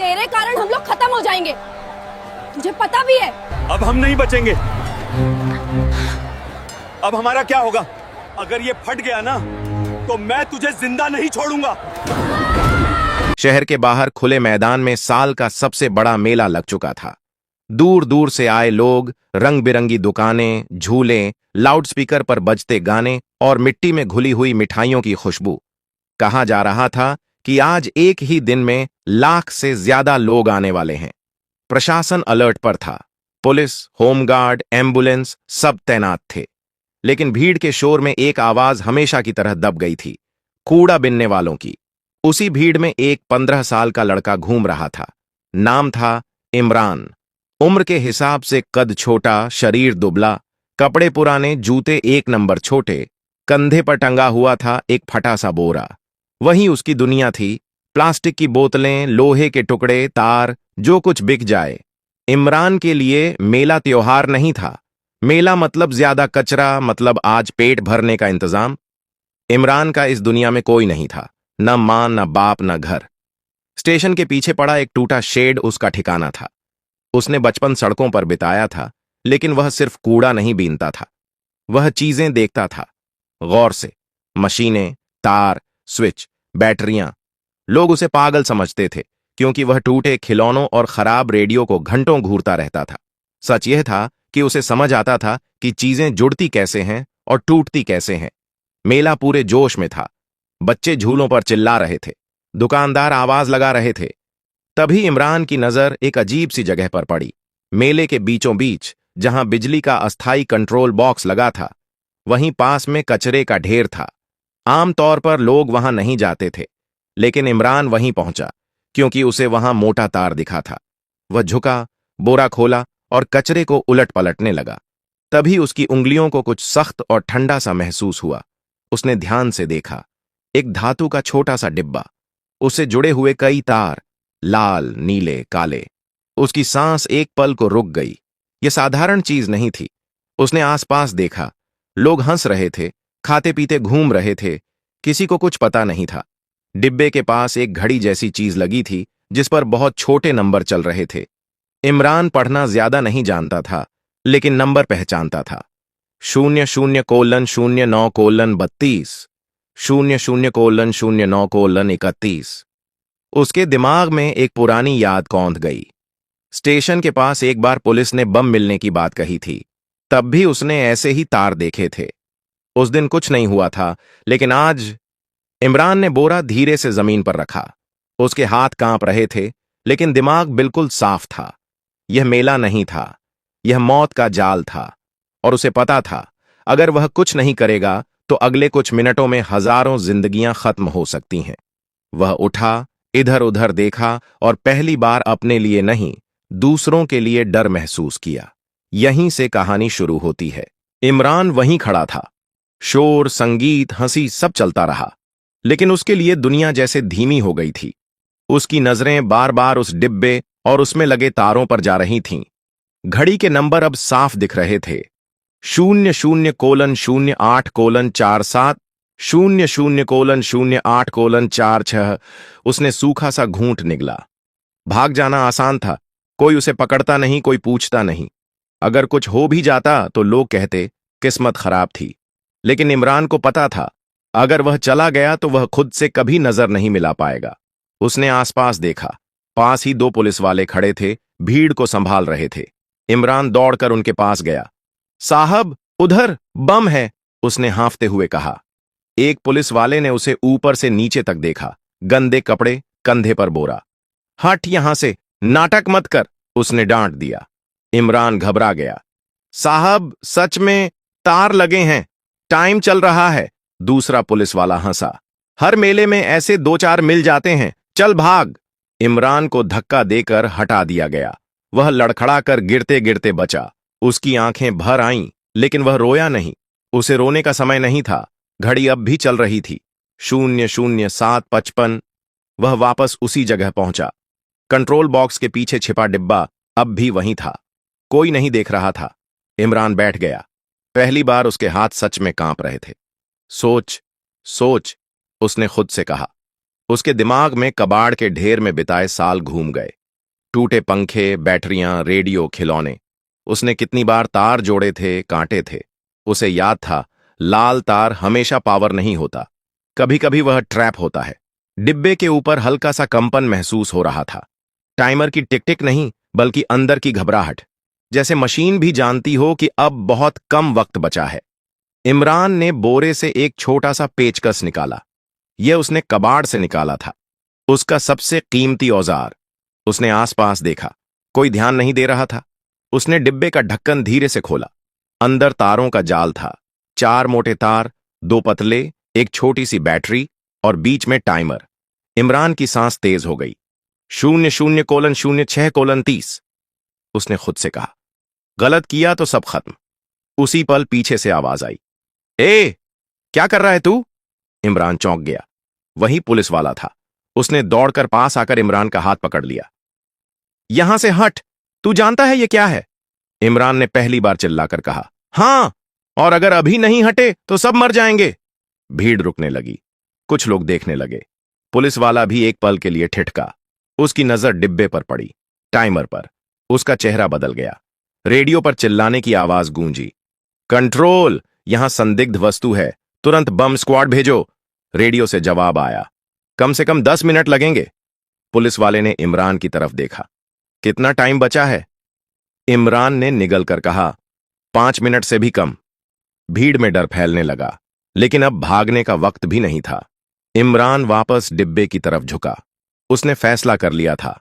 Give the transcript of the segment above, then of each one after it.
तेरे कारण हम लोग खत्म हो जाएंगे, तुझे पता भी है। अब हम नहीं बचेंगे। अब हमारा क्या होगा? अगर ये फट गया ना तो मैं तुझे जिंदा नहीं छोड़ूंगा। शहर के बाहर खुले मैदान में साल का सबसे बड़ा मेला लग चुका था। दूर दूर से आए लोग, रंग बिरंगी दुकानें, झूले, लाउडस्पीकर पर बजते गाने और मिट्टी में घुली हुई मिठाइयों की खुशबू। कहा जा रहा था कि आज एक ही दिन में लाख से ज्यादा लोग आने वाले हैं। प्रशासन अलर्ट पर था। पुलिस, होमगार्ड, एम्बुलेंस सब तैनात थे। लेकिन भीड़ के शोर में एक आवाज हमेशा की तरह दब गई थी, कूड़ा बिनने वालों की। उसी भीड़ में एक 15 साल का लड़का घूम रहा था। नाम था इमरान। उम्र के हिसाब से कद छोटा, शरीर दुबला, कपड़े पुराने, जूते 1 नंबर छोटे, कंधे पर टंगा हुआ था एक फटा सा बोरा। वहीं उसकी दुनिया थी। प्लास्टिक की बोतलें, लोहे के टुकड़े, तार, जो कुछ बिक जाए। इमरान के लिए मेला त्योहार नहीं था। मेला मतलब ज्यादा कचरा, मतलब आज पेट भरने का इंतजाम। इमरान का इस दुनिया में कोई नहीं था, न मां, न बाप, न घर। स्टेशन के पीछे पड़ा एक टूटा शेड उसका ठिकाना था। उसने बचपन सड़कों पर बिताया था, लेकिन वह सिर्फ कूड़ा नहीं बीनता था, वह चीजें देखता था गौर से। मशीनें, तार, स्विच, बैटरियां। लोग उसे पागल समझते थे क्योंकि वह टूटे खिलौनों और खराब रेडियो को घंटों घूरता रहता था। सच यह था कि उसे समझ आता था कि चीजें जुड़ती कैसे हैं और टूटती कैसे हैं। मेला पूरे जोश में था। बच्चे झूलों पर चिल्ला रहे थे, दुकानदार आवाज लगा रहे थे। तभी इमरान की नजर एक अजीब सी जगह पर पड़ी। मेले के बीचों बीच, जहां बिजली का अस्थायी कंट्रोल बॉक्स लगा था, वहीं पास में कचरे का ढेर था। आमतौर पर लोग वहां नहीं जाते थे, लेकिन इमरान वहीं पहुंचा क्योंकि उसे वहां मोटा तार दिखा था। वह झुका, बोरा खोला और कचरे को उलट पलटने लगा। तभी उसकी उंगलियों को कुछ सख्त और ठंडा सा महसूस हुआ। उसने ध्यान से देखा, एक धातु का छोटा सा डिब्बा, उससे जुड़े हुए कई तार, लाल, नीले, काले। उसकी सांस एक पल को रुक गई। यह साधारण चीज नहीं थी। उसने आसपास देखा, लोग हंस रहे थे, खाते पीते घूम रहे थे, किसी को कुछ पता नहीं था। डिब्बे के पास एक घड़ी जैसी चीज लगी थी जिस पर बहुत छोटे नंबर चल रहे थे। इमरान पढ़ना ज्यादा नहीं जानता था, लेकिन नंबर पहचानता था। 00:09:32, 00:09:31। उसके दिमाग में एक पुरानी याद कौंध गई। स्टेशन के पास एक बार पुलिस ने बम मिलने की बात कही थी। तब भी उसने ऐसे ही तार देखे थे। उस दिन कुछ नहीं हुआ था, लेकिन आज। इमरान ने बोरा धीरे से जमीन पर रखा। उसके हाथ कांप रहे थे, लेकिन दिमाग बिल्कुल साफ था। यह मेला नहीं था, यह मौत का जाल था। और उसे पता था, अगर वह कुछ नहीं करेगा तो अगले कुछ मिनटों में हजारों जिंदगियां खत्म हो सकती हैं। वह उठा, इधर उधर देखा और पहली बार अपने लिए नहीं, दूसरों के लिए डर महसूस किया। यहीं से कहानी शुरू होती है। इमरान वहीं खड़ा था। शोर, संगीत, हंसी सब चलता रहा, लेकिन उसके लिए दुनिया जैसे धीमी हो गई थी। उसकी नजरें बार बार उस डिब्बे और उसमें लगे तारों पर जा रही थीं। घड़ी के नंबर अब साफ दिख रहे थे। 00:08:47, 00:08:46। उसने सूखा सा घूंट निगला। भाग जाना आसान था, कोई उसे पकड़ता नहीं, कोई पूछता नहीं। अगर कुछ हो भी जाता तो लोग कहते किस्मत खराब थी। लेकिन इमरान को पता था, अगर वह चला गया तो वह खुद से कभी नजर नहीं मिला पाएगा। उसने आसपास देखा। पास ही 2 पुलिस वाले खड़े थे, भीड़ को संभाल रहे थे। इमरान दौड़कर उनके पास गया। साहब, उधर बम है, उसने हांफते हुए कहा। एक पुलिस वाले ने उसे ऊपर से नीचे तक देखा। गंदे कपड़े, कंधे पर बोरा। हट यहां से, नाटक मत कर, उसने डांट दिया। इमरान घबरा गया। साहब, सच में तार लगे हैं, टाइम चल रहा है, दूसरा पुलिस वाला हंसा। हर मेले में ऐसे 2-4 मिल जाते हैं, चल भाग। इमरान को धक्का देकर हटा दिया गया। वह लड़खड़ाकर गिरते गिरते बचा। उसकी आंखें भर आईं, लेकिन वह रोया नहीं। उसे रोने का समय नहीं था। घड़ी अब भी चल रही थी। 00:07:55। वह वापस उसी जगह पहुंचा। कंट्रोल बॉक्स के पीछे छिपा डिब्बा अब भी वहीं था। कोई नहीं देख रहा था। इमरान बैठ गया। पहली बार उसके हाथ सच में कांप रहे थे। सोच, सोच, उसने खुद से कहा। उसके दिमाग में कबाड़ के ढेर में बिताए साल घूम गए। टूटे पंखे, बैटरियां, रेडियो, खिलौने। उसने कितनी बार तार जोड़े थे, कांटे थे। उसे याद था, लाल तार हमेशा पावर नहीं होता, कभी कभी वह ट्रैप होता है। डिब्बे के ऊपर हल्का सा कंपन महसूस हो रहा था। टाइमर की टिक टिक नहीं, बल्कि अंदर की घबराहट, जैसे मशीन भी जानती हो कि अब बहुत कम वक्त बचा है। इमरान ने बोरे से एक छोटा सा पेचकस निकाला। यह उसने कबाड़ से निकाला था, उसका सबसे कीमती औजार। उसने आसपास देखा, कोई ध्यान नहीं दे रहा था। उसने डिब्बे का ढक्कन धीरे से खोला। अंदर तारों का जाल था, 4 मोटे तार, 2 पतले, एक छोटी सी बैटरी और बीच में टाइमर। इमरान की सांस तेज हो गई। 00:06:30 उसने खुद से कहा। गलत किया तो सब खत्म। उसी पल पीछे से आवाज आई, ए, क्या कर रहा है तू? इमरान चौंक गया। वही पुलिस वाला था। उसने दौड़कर पास आकर इमरान का हाथ पकड़ लिया। यहां से हट, तू जानता है ये क्या है? इमरान ने पहली बार चिल्लाकर कहा। हां, और अगर अभी नहीं हटे तो सब मर जाएंगे। भीड़ रुकने लगी, कुछ लोग देखने लगे। पुलिस वाला भी एक पल के लिए ठिठका। उसकी नजर डिब्बे पर पड़ी, टाइमर पर। उसका चेहरा बदल गया। रेडियो पर चिल्लाने की आवाज गूंजी, कंट्रोल, यहां संदिग्ध वस्तु है, तुरंत बम स्क्वाड भेजो। रेडियो से जवाब आया, कम से कम 10 मिनट लगेंगे। पुलिस वाले ने इमरान की तरफ देखा। कितना टाइम बचा है? इमरान ने निगल कर कहा, 5 मिनट से भी कम। भीड़ में डर फैलने लगा, लेकिन अब भागने का वक्त भी नहीं था। इमरान वापस डिब्बे की तरफ झुका। उसने फैसला कर लिया था,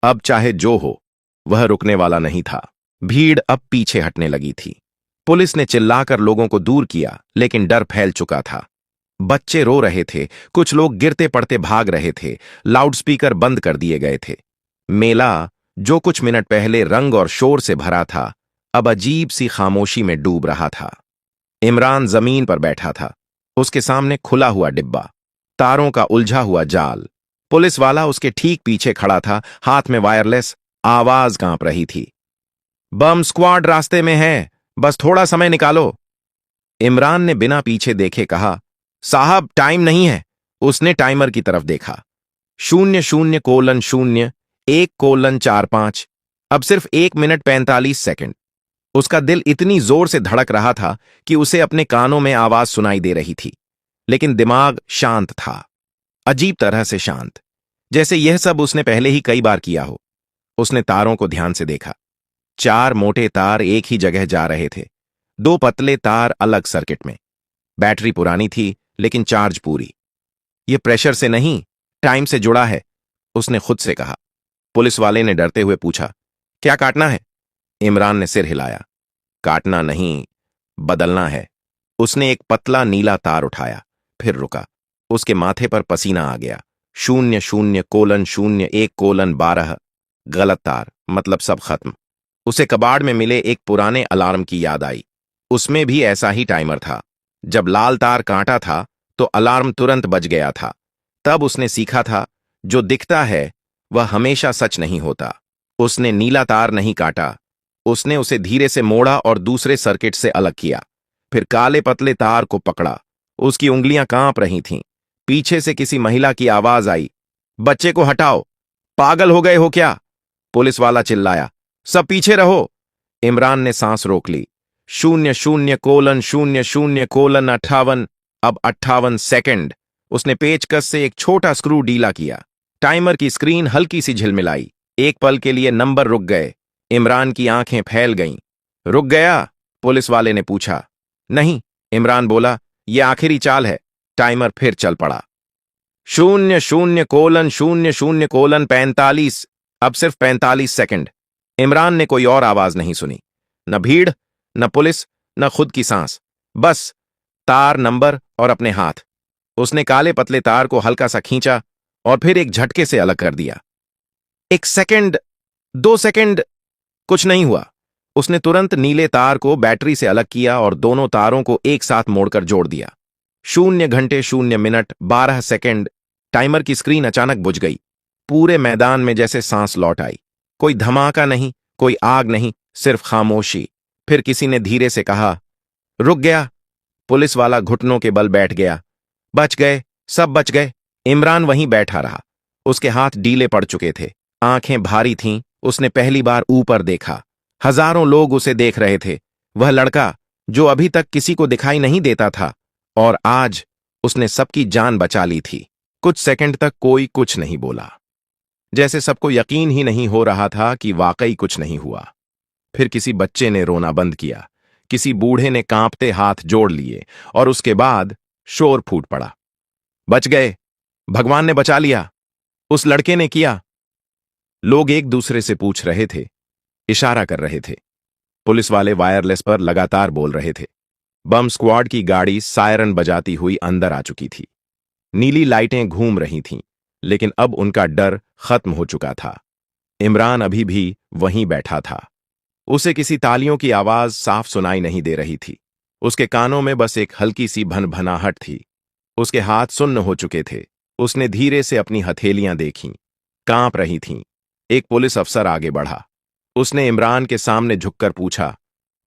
अब चाहे जो हो, वह रुकने वाला नहीं था। भीड़ अब पीछे हटने लगी थी। पुलिस ने चिल्लाकर लोगों को दूर किया, लेकिन डर फैल चुका था। बच्चे रो रहे थे, कुछ लोग गिरते पड़ते भाग रहे थे, लाउडस्पीकर बंद कर दिए गए थे। मेला, जो कुछ मिनट पहले रंग और शोर से भरा था, अब अजीब सी खामोशी में डूब रहा था। इमरान जमीन पर बैठा था। उसके सामने खुला हुआ डिब्बा, तारों का उलझा हुआ जाल। पुलिस वाला उसके ठीक पीछे खड़ा था, हाथ में वायरलेस। आवाज कांप रही थी, बम स्क्वाड रास्ते में है, बस थोड़ा समय निकालो। इमरान ने बिना पीछे देखे कहा, साहब टाइम नहीं है। उसने टाइमर की तरफ देखा, 00:01:45। अब सिर्फ 1 मिनट 45 सेकंड। उसका दिल इतनी जोर से धड़क रहा था कि उसे अपने कानों में आवाज सुनाई दे रही थी, लेकिन दिमाग शांत था, अजीब तरह से शांत, जैसे यह सब उसने पहले ही कई बार किया हो। उसने तारों को ध्यान से देखा। 4 मोटे तार एक ही जगह जा रहे थे, 2 पतले तार अलग सर्किट में। बैटरी पुरानी थी, लेकिन चार्ज पूरी। यह प्रेशर से नहीं, टाइम से जुड़ा है, उसने खुद से कहा। पुलिस वाले ने डरते हुए पूछा, क्या काटना है? इमरान ने सिर हिलाया, काटना नहीं, बदलना है। उसने एक पतला नीला तार उठाया, फिर रुका। उसके माथे पर पसीना आ गया। 00:01:12। गलत तार, मतलब सब खत्म। उसे कबाड़ में मिले एक पुराने अलार्म की याद आई। उसमें भी ऐसा ही टाइमर था। जब लाल तार काटा था तो अलार्म तुरंत बज गया था। तब उसने सीखा था, जो दिखता है वह हमेशा सच नहीं होता। उसने नीला तार नहीं काटा, उसने उसे धीरे से मोड़ा और दूसरे सर्किट से अलग किया। फिर काले पतले तार को पकड़ा। उसकी उंगलियां कांप रही थीं। पीछे से किसी महिला की आवाज आई, बच्चे को हटाओ, पागल हो गए हो क्या? पुलिस वाला चिल्लाया, सब पीछे रहो। इमरान ने सांस रोक ली। 00:00:58। अब 58 सेकंड। उसने पेचकस से एक छोटा स्क्रू ढीला किया। टाइमर की स्क्रीन हल्की सी झिलमिलाई। एक पल के लिए नंबर रुक गए। इमरान की आंखें फैल गईं। रुक गया? पुलिस वाले ने पूछा। नहीं, इमरान बोला, यह आखिरी चाल है। टाइमर फिर चल पड़ा। 00:00:45। अब सिर्फ 45 सेकंड। इमरान ने कोई और आवाज नहीं सुनी, न भीड़, न पुलिस, न खुद की सांस, बस तार, नंबर और अपने हाथ। उसने काले पतले तार को हल्का सा खींचा और फिर एक झटके से अलग कर दिया। 1 सेकंड, 2 सेकंड, कुछ नहीं हुआ। उसने तुरंत नीले तार को बैटरी से अलग किया और दोनों तारों को एक साथ मोड़कर जोड़ दिया। 0:00:12। टाइमर की स्क्रीन अचानक बुझ गई। पूरे मैदान में जैसे सांस लौट आई। कोई धमाका नहीं, कोई आग नहीं, सिर्फ खामोशी। फिर किसी ने धीरे से कहा, रुक गया। पुलिस वाला घुटनों के बल बैठ गया। बच गए, सब बच गए, इमरान वहीं बैठा रहा। उसके हाथ ढीले पड़ चुके थे, आंखें भारी थीं। उसने पहली बार ऊपर देखा। हजारों लोग उसे देख रहे थे। वह लड़का जो अभी तक किसी को दिखाई नहीं देता था, और आज उसने सबकी जान बचा ली थी। कुछ सेकंड तक कोई कुछ नहीं बोला, जैसे सबको यकीन ही नहीं हो रहा था कि वाकई कुछ नहीं हुआ। फिर किसी बच्चे ने रोना बंद किया, किसी बूढ़े ने कांपते हाथ जोड़ लिए, और उसके बाद शोर फूट पड़ा। बच गए, भगवान ने बचा लिया, उस लड़के ने किया। लोग एक दूसरे से पूछ रहे थे, इशारा कर रहे थे। पुलिस वाले वायरलेस पर लगातार बोल रहे थे। बम स्क्वाड की गाड़ी सायरन बजाती हुई अंदर आ चुकी थी। नीली लाइटें घूम रही थीं, लेकिन अब उनका डर खत्म हो चुका था। इमरान अभी भी वहीं बैठा था। उसे किसी तालियों की आवाज साफ सुनाई नहीं दे रही थी। उसके कानों में बस एक हल्की सी भनभनाहट थी। उसके हाथ सुन्न हो चुके थे। उसने धीरे से अपनी हथेलियां देखीं, कांप रही थीं। एक पुलिस अफसर आगे बढ़ा। उसने इमरान के सामने झुककर पूछा,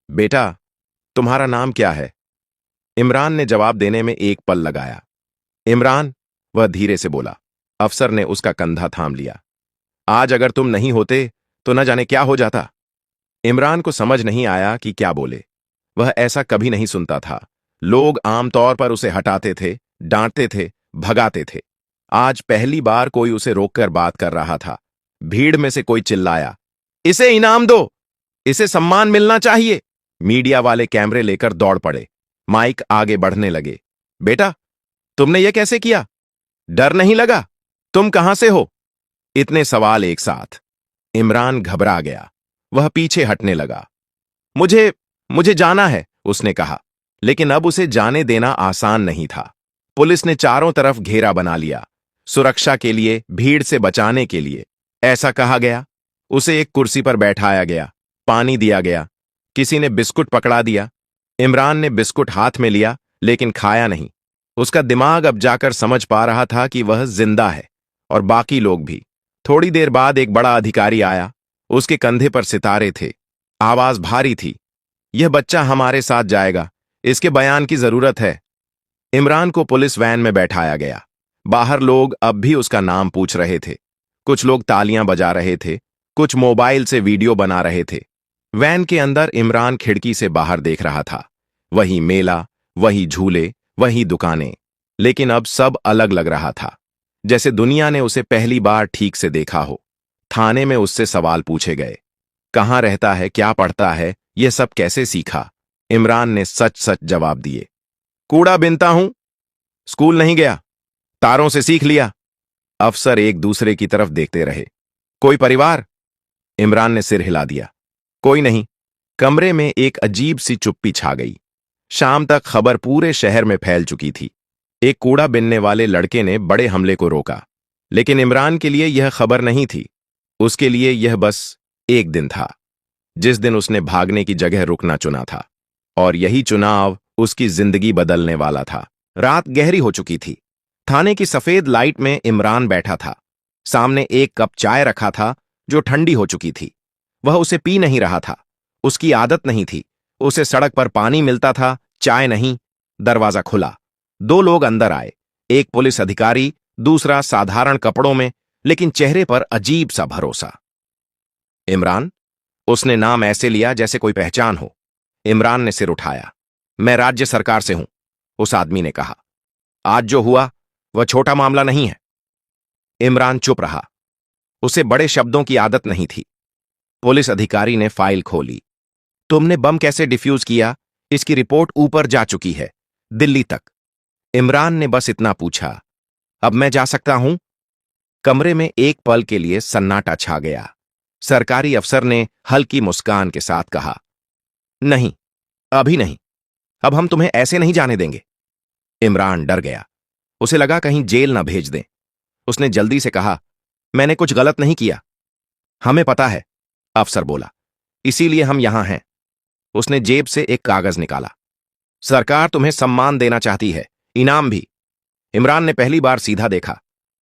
बेटा, तुम्हारा नाम क्या है? इमरान ने जवाब देने में एक पल लगाया। इमरान, वह धीरे से बोला। अफसर ने उसका कंधा थाम लिया। आज अगर तुम नहीं होते तो न जाने क्या हो जाता। इमरान को समझ नहीं आया कि क्या बोले। वह ऐसा कभी नहीं सुनता था। लोग आमतौर पर उसे हटाते थे, डांटते थे, भगाते थे। आज पहली बार कोई उसे रोककर बात कर रहा था। भीड़ में से कोई चिल्लाया, इसे इनाम दो, इसे सम्मान मिलना चाहिए। मीडिया वाले कैमरे लेकर दौड़ पड़े। माइक आगे बढ़ने लगे। बेटा, तुमने यह कैसे किया? डर नहीं लगा? तुम कहां से हो? इतने सवाल एक साथ। इमरान घबरा गया। वह पीछे हटने लगा। मुझे जाना है, उसने कहा। लेकिन अब उसे जाने देना आसान नहीं था। पुलिस ने चारों तरफ घेरा बना लिया, सुरक्षा के लिए, भीड़ से बचाने के लिए। ऐसा कहा गया। उसे एक कुर्सी पर बैठाया गया, पानी दिया गया, किसी ने बिस्कुट पकड़ा दिया। इमरान ने बिस्कुट हाथ में लिया, लेकिन खाया नहीं। उसका दिमाग अब जाकर समझ पा रहा था कि वह जिंदा है, और बाकी लोग भी। थोड़ी देर बाद एक बड़ा अधिकारी आया। उसके कंधे पर सितारे थे, आवाज भारी थी। यह बच्चा हमारे साथ जाएगा, इसके बयान की जरूरत है। इमरान को पुलिस वैन में बैठाया गया। बाहर लोग अब भी उसका नाम पूछ रहे थे। कुछ लोग तालियां बजा रहे थे, कुछ मोबाइल से वीडियो बना रहे थे। वैन के अंदर इमरान खिड़की से बाहर देख रहा था। वही मेला, वही झूले, वही दुकानें, लेकिन अब सब अलग लग रहा था, जैसे दुनिया ने उसे पहली बार ठीक से देखा हो। थाने में उससे सवाल पूछे गए, कहाँ रहता है, क्या पढ़ता है, यह सब कैसे सीखा? इमरान ने सच सच जवाब दिए। कूड़ा बीनता हूं, स्कूल नहीं गया, तारों से सीख लिया। अफसर एक दूसरे की तरफ देखते रहे। कोई परिवार? इमरान ने सिर हिला दिया। कोई नहीं। कमरे में एक अजीब सी चुप्पी छा गई। शाम तक खबर पूरे शहर में फैल चुकी थी। एक कूड़ा बीनने वाले लड़के ने बड़े हमले को रोका, लेकिन इमरान के लिए यह खबर नहीं थी। उसके लिए यह बस एक दिन था, जिस दिन उसने भागने की जगह रुकना चुना था, और यही चुनाव उसकी जिंदगी बदलने वाला था। रात गहरी हो चुकी थी। थाने की सफेद लाइट में इमरान बैठा था। सामने एक कप चाय रखा था, जो ठंडी हो चुकी थी। वह उसे पी नहीं रहा था, उसकी आदत नहीं थी। उसे सड़क पर पानी मिलता था, चाय नहीं। दरवाजा खुला। दो लोग अंदर आए, एक पुलिस अधिकारी, दूसरा साधारण कपड़ों में, लेकिन चेहरे पर अजीब सा भरोसा। इमरान, उसने नाम ऐसे लिया जैसे कोई पहचान हो। इमरान ने सिर उठाया। मैं राज्य सरकार से हूं, उस आदमी ने कहा। आज जो हुआ वह छोटा मामला नहीं है। इमरान चुप रहा। उसे बड़े शब्दों की आदत नहीं थी। पुलिस अधिकारी ने फाइल खोली। तुमने बम कैसे डिफ्यूज किया, इसकी रिपोर्ट ऊपर जा चुकी है, दिल्ली तक। इमरान ने बस इतना पूछा। अब मैं जा सकता हूं? कमरे में एक पल के लिए सन्नाटा छा गया। सरकारी अफसर ने हल्की मुस्कान के साथ कहा, नहीं, अभी नहीं। अब हम तुम्हें ऐसे नहीं जाने देंगे। इमरान डर गया। उसे लगा कहीं जेल न भेज दें। उसने जल्दी से कहा, मैंने कुछ गलत नहीं किया। हमें पता है, अफसर बोला, इसीलिए हम यहां हैं। उसने जेब से एक कागज निकाला। सरकार तुम्हें सम्मान देना चाहती है, इनाम भी। इमरान ने पहली बार सीधा देखा।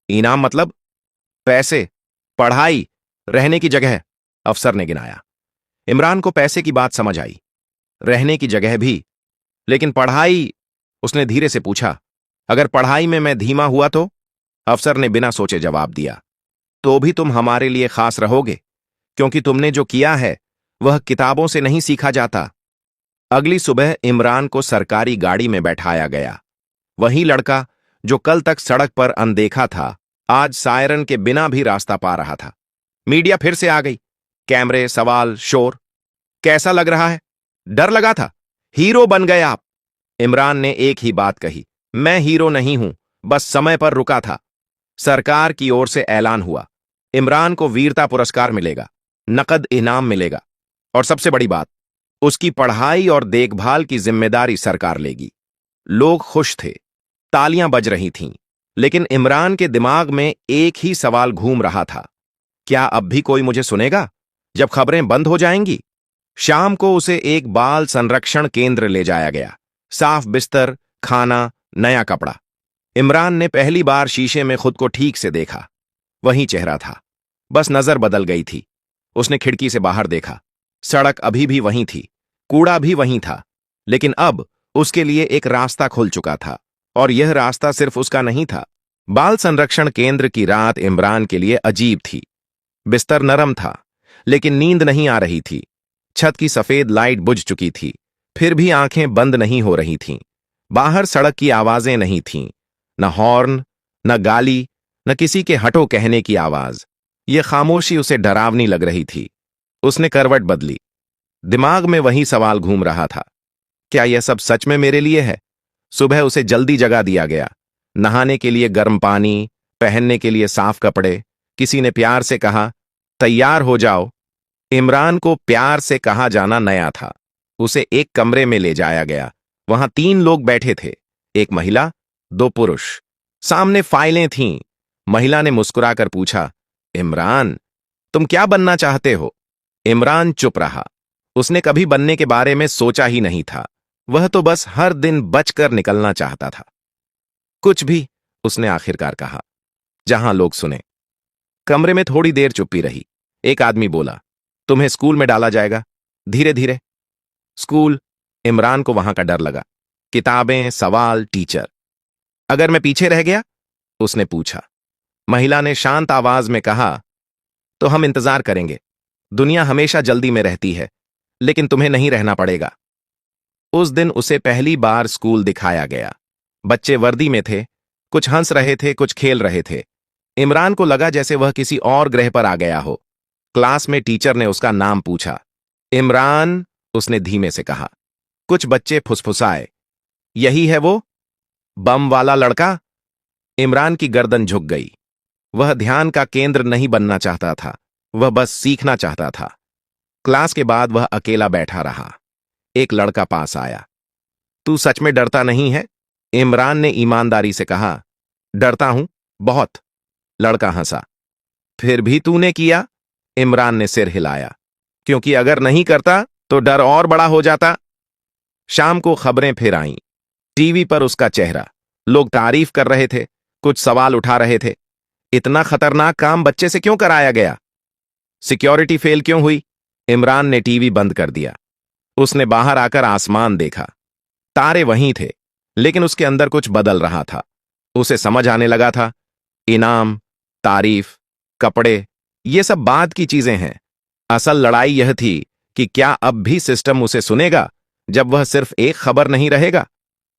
इनाम मतलब? पैसे, पढ़ाई, रहने की जगह, अफसर ने गिनाया। इमरान को पैसे की बात समझ आई, रहने की जगह भी, लेकिन पढ़ाई? उसने धीरे से पूछा, अगर पढ़ाई में मैं धीमा हुआ तो? अफसर ने बिना सोचे जवाब दिया। तो भी तुम हमारे लिए खास रहोगे, क्योंकि तुमने जो किया है वह किताबों से नहीं सीखा जाता। अगली सुबह इमरान को सरकारी गाड़ी में बैठाया गया। वही लड़का जो कल तक सड़क पर अनदेखा था, आज सायरन के बिना भी रास्ता पा रहा था। मीडिया फिर से आ गई। कैमरे, सवाल, शोर। कैसा लग रहा है? डर लगा था? हीरो बन गए आप। इमरान ने एक ही बात कही, मैं हीरो नहीं हूं, बस समय पर रुका था। सरकार की ओर से ऐलान हुआ, इमरान को वीरता पुरस्कार मिलेगा, नकद इनाम मिलेगा, और सबसे बड़ी बात, उसकी पढ़ाई और देखभाल की जिम्मेदारी सरकार लेगी। लोग खुश थे, तालियां बज रही थीं, लेकिन इमरान के दिमाग में एक ही सवाल घूम रहा था, क्या अब भी कोई मुझे सुनेगा जब खबरें बंद हो जाएंगी? शाम को उसे एक बाल संरक्षण केंद्र ले जाया गया। साफ बिस्तर, खाना, नया कपड़ा। इमरान ने पहली बार शीशे में खुद को ठीक से देखा। वही चेहरा था, बस नजर बदल गई थी। उसने खिड़की से बाहर देखा। सड़क अभी भी वहीं थी, कूड़ा भी वहीं था, लेकिन अब उसके लिए एक रास्ता खुल चुका था, और यह रास्ता सिर्फ उसका नहीं था। बाल संरक्षण केंद्र की रात इमरान के लिए अजीब थी। बिस्तर नरम था, लेकिन नींद नहीं आ रही थी। छत की सफेद लाइट बुझ चुकी थी, फिर भी आंखें बंद नहीं हो रही थीं। बाहर सड़क की आवाजें नहीं थीं, न हॉर्न, न गाली, न किसी के हटो कहने की आवाज। यह खामोशी उसे डरावनी लग रही थी। उसने करवट बदली। दिमाग में वही सवाल घूम रहा था, क्या यह सब सच में मेरे लिए है? सुबह उसे जल्दी जगा दिया गया। नहाने के लिए गर्म पानी, पहनने के लिए साफ कपड़े। किसी ने प्यार से कहा, तैयार हो जाओ। इमरान को प्यार से कहा जाना नया था। उसे एक कमरे में ले जाया गया। वहां 3 लोग बैठे थे, एक महिला, 2 पुरुष। सामने फाइलें थीं। महिला ने मुस्कुराकर पूछा, इमरान, तुम क्या बनना चाहते हो? इमरान चुप रहा। उसने कभी बनने के बारे में सोचा ही नहीं था। वह तो बस हर दिन बचकर निकलना चाहता था। कुछ भी, उसने आखिरकार कहा, जहां लोग सुने। कमरे में थोड़ी देर चुप्पी रही। एक आदमी बोला, तुम्हें स्कूल में डाला जाएगा, धीरे धीरे। स्कूल? इमरान को वहां का डर लगा। किताबें, सवाल, टीचर। अगर मैं पीछे रह गया? उसने पूछा। महिला ने शांत आवाज में कहा, तो हम इंतजार करेंगे। दुनिया हमेशा जल्दी में रहती है, लेकिन तुम्हें नहीं रहना पड़ेगा। उस दिन उसे पहली बार स्कूल दिखाया गया। बच्चे वर्दी में थे, कुछ हंस रहे थे, कुछ खेल रहे थे। इमरान को लगा जैसे वह किसी और ग्रह पर आ गया हो। क्लास में टीचर ने उसका नाम पूछा। इमरान, उसने धीमे से कहा। कुछ बच्चे फुसफुसाए, यही है वो बम वाला लड़का? इमरान की गर्दन झुक गई। वह ध्यान का केंद्र नहीं बनना चाहता था, वह बस सीखना चाहता था। क्लास के बाद वह अकेला बैठा रहा। एक लड़का पास आया। तू सच में डरता नहीं है? इमरान ने ईमानदारी से कहा। डरता हूं, बहुत। लड़का हंसा। फिर भी तूने किया? इमरान ने सिर हिलाया। क्योंकि अगर नहीं करता तो डर और बड़ा हो जाता। शाम को खबरें फिर आईं। टीवी पर उसका चेहरा। लोग तारीफ कर रहे थे, कुछ सवाल उठा रहे थे। इतना खतरनाक काम बच्चे से क्यों कराया गया? सिक्योरिटी फेल क्यों हुई? इमरान ने टीवी बंद कर दिया। उसने बाहर आकर आसमान देखा। तारे वहीं थे, लेकिन उसके अंदर कुछ बदल रहा था। उसे समझ आने लगा था, इनाम, तारीफ, कपड़े, ये सब बाद की चीजें हैं। असल लड़ाई यह थी कि क्या अब भी सिस्टम उसे सुनेगा जब वह सिर्फ एक खबर नहीं रहेगा?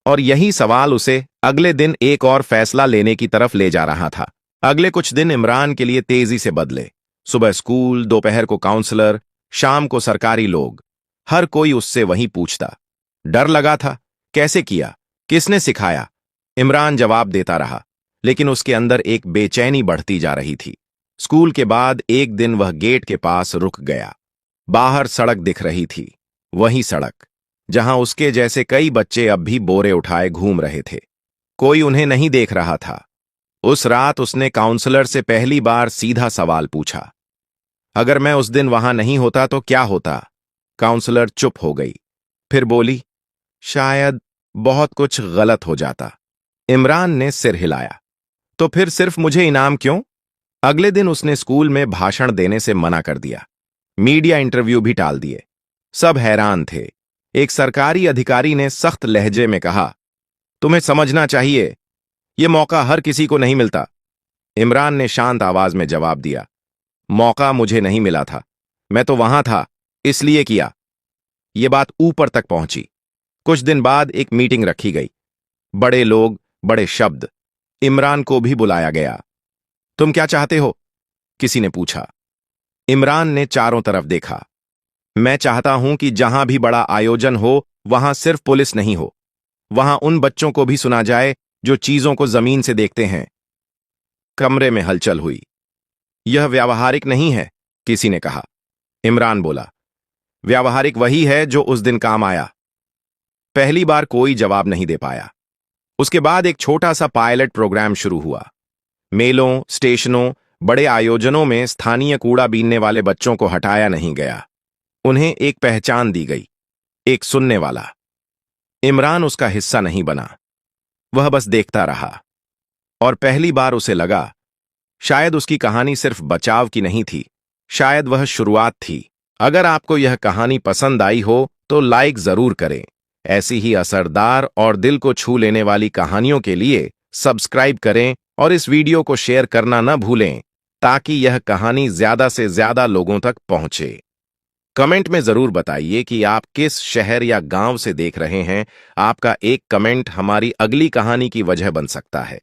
और यही सवाल उसे अगले दिन एक और फैसला लेने की तरफ ले जा रहा था। अगले कुछ दिन इमरान के लिए तेजी से बदले। सुबह स्कूल, दोपहर को काउंसलर, शाम को सरकारी लोग। हर कोई उससे वही पूछता। डर लगा था, कैसे किया, किसने सिखाया? इमरान जवाब देता रहा, लेकिन उसके अंदर एक बेचैनी बढ़ती जा रही थी। स्कूल के बाद एक दिन वह गेट के पास रुक गया। बाहर सड़क दिख रही थी, वही सड़क जहां उसके जैसे कई बच्चे अब भी बोरे उठाए घूम रहे थे। कोई उन्हें नहीं देख रहा था। उस रात उसने काउंसलर से पहली बार सीधा सवाल पूछा, अगर मैं उस दिन वहां नहीं होता तो क्या होता? काउंसलर चुप हो गई, फिर बोली, शायद बहुत कुछ गलत हो जाता। इमरान ने सिर हिलाया। तो फिर सिर्फ मुझे इनाम क्यों? अगले दिन उसने स्कूल में भाषण देने से मना कर दिया। मीडिया इंटरव्यू भी टाल दिए। सब हैरान थे। एक सरकारी अधिकारी ने सख्त लहजे में कहा, तुम्हें समझना चाहिए, यह मौका हर किसी को नहीं मिलता। इमरान ने शांत आवाज में जवाब दिया, मौका मुझे नहीं मिला था, मैं तो वहां था, इसलिए किया। ये बात ऊपर तक पहुंची। कुछ दिन बाद एक मीटिंग रखी गई। बड़े लोग, बड़े शब्द। इमरान को भी बुलाया गया। तुम क्या चाहते हो? किसी ने पूछा। इमरान ने चारों तरफ देखा। मैं चाहता हूं कि जहां भी बड़ा आयोजन हो, वहां सिर्फ पुलिस नहीं हो, वहां उन बच्चों को भी सुना जाए जो चीजों को जमीन से देखते हैं। कमरे में हलचल हुई। यह व्यावहारिक नहीं है, किसी ने कहा। इमरान बोला, व्यावहारिक वही है जो उस दिन काम आया। पहली बार कोई जवाब नहीं दे पाया। उसके बाद एक छोटा सा पायलट प्रोग्राम शुरू हुआ। मेलों, स्टेशनों, बड़े आयोजनों में स्थानीय कूड़ा बीनने वाले बच्चों को हटाया नहीं गया। उन्हें एक पहचान दी गई, एक सुनने वाला। इमरान उसका हिस्सा नहीं बना, वह बस देखता रहा। और पहली बार उसे लगा, शायद उसकी कहानी सिर्फ बचाव की नहीं थी, शायद वह शुरुआत थी। अगर आपको यह कहानी पसंद आई हो तो लाइक जरूर करें। ऐसी ही असरदार और दिल को छू लेने वाली कहानियों के लिए सब्सक्राइब करें और इस वीडियो को शेयर करना न भूलें ताकि यह कहानी ज्यादा से ज्यादा लोगों तक पहुंचे। कमेंट में जरूर बताइए कि आप किस शहर या गांव से देख रहे हैं। आपका एक कमेंट हमारी अगली कहानी की वजह बन सकता है।